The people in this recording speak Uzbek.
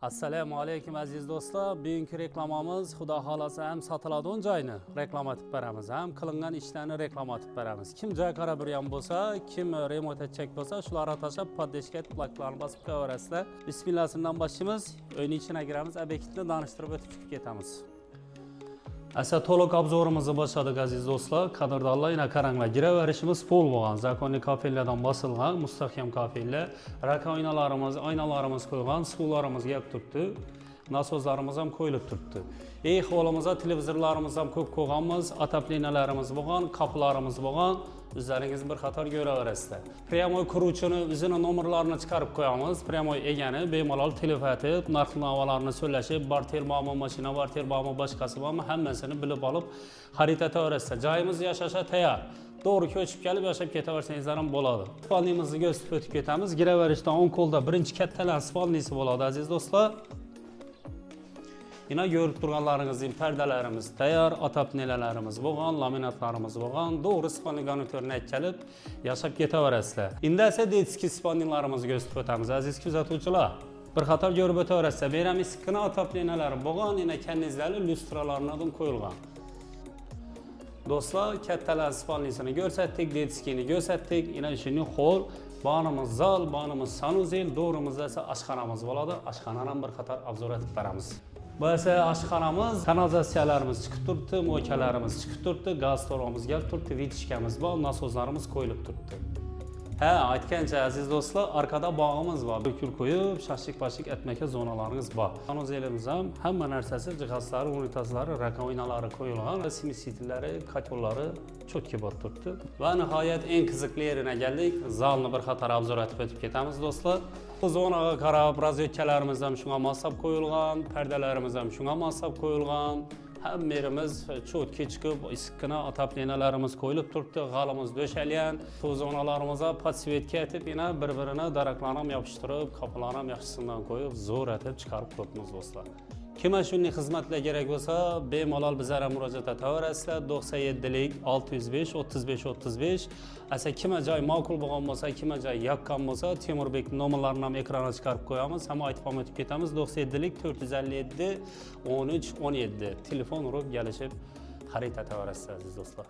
Assalomu alaykum aziz do'stlar. Bugungi reklamamiz Xudo xolasa ham sotiladigan joyni reklama etib beramiz, ham qilingan ishlarni reklama etib beramiz. Kim joy qarab yurgan bo'lsa, kim remont etchak bo'lsa, shularga tashlab poddeshga plaklarni bosib qo'yaverasizlar. Bismillahdan boshlaymiz. Uyning ichiga kiramiz, obyektni tanishtirib o'tib ketamiz. Asa to'liq obzorimizni boshladik aziz do'stlar. Qadrdonlar, yana qaranglar, giraverishimiz pol bo'lgan. Zakonli kafellardan bosilgan mustahkam kafellar, rakovinalarimiz, oynalarimiz qo'ygan, suvlarimiz yeb turibdi. Nasozlarimiz ham qo'yilib turibdi. Holimizda televizorlarimiz ham ko'p qo'yganmiz, otoplenyalarimiz bo'lgan, kaplarimiz bo'lgan. O'zlaringiz bir qator ko'raverasizlar. Pryamoy quruvchini o'zini nomerlarini chiqarib qo'yamiz. Pryamoy egani bemalol telefon etib, narx-navolarni so'rashib, barter bormi, mashina barter bormi, boshqasi bormi, hammasini bilib olib xarid etaverasizlar. Joyimiz yashashga tayyor. To'g'ri ko'chib kelib yashab ketaversangizlar ham bo'ladi. Spalnimizni ko'rsatib o'tib ketamiz. Giraverishdan o'ng qo'lda birinchi kattalar spalnisi bo'ladi aziz do'stlar. Yine görüp turganlarınızın perdelerimiz tayyor, otopnelerimiz bo'lgan, laminatlarimiz bo'lgan, doğru spalni garnitürüne kelib yaşab ketaverasizlar. Endi esa detski spalnilarimizni ko'rsatib o'tamiz aziz kuzatuvchilar. Bir qator ko'rib o'taverasizlar. Beramiz iskina otopnelar bo'lgan, yana kandizlarli lyustralardan qo'yilgan. Do'stlar, kattalar spalnisini ko'rsatdik, detskini ko'rsatdik. Yana shuni hol, banımız zal, banımız sanuzel, doğrumuzda esa oshxonamiz bo'ladi. Oshxonani ham bir qator obzor etib beramiz. Bu esa oshxonamiz, kanalizatsiyalarimiz chiqib turibdi, mo'ykalarimiz chiqib turibdi, gaz to'rimiz kelib turibdi, vitishkamiz bor, nasozlarimiz qo'yilib turibdi. Ha, aytgancha aziz do'stlar, arkada bog'imiz bor. Kul qo'yib, shashlik-bashlik etmaka zonalarimiz bor. Sanozelimiz ham hamma narsasi, jihozlari, unitazlari, rakovinalari qo'yilgan, simisitlari, kotollari cho'tki bo'lib turibdi. Va nihoyat eng qiziqli yerine keldik. Zalni bir qator obzor etib o'tib ketamiz do'stlar. Bu zonaga qarab, rozetkalarimiz ham shunga moslab qo'yilgan, perdelarimiz ham shunga moslab qo'yilgan. Hamma yerimiz cho'tki chiqib, issiqqina otoplenyalarimiz qo'yilib turibdi, g'alimiz döşəlyan. Bu zonalarımıza podsvetka etib, yana bir-birini daraklarni ham yopishtirib, kapılarni ham yaxshisidan qo'yib, zo'r etib chiqarib qo'yibmiz do'stlar. Kim shunday xizmatlar kerak bo'lsa, bemalol bizlarga murojaat etaverasizlar. 97lik 605 35 35. Asa kim joy ma'qul bo'lgan bo'lsa, kim joy yoqqan bo'lsa, Temurbek nomerlarini ham ekranga chiqarib qo'yamiz. Hamma aytib o'tib ketamiz. 97lik 457 13 17. Telefon urib kelishib xarid etaverasizlar aziz do'stlar.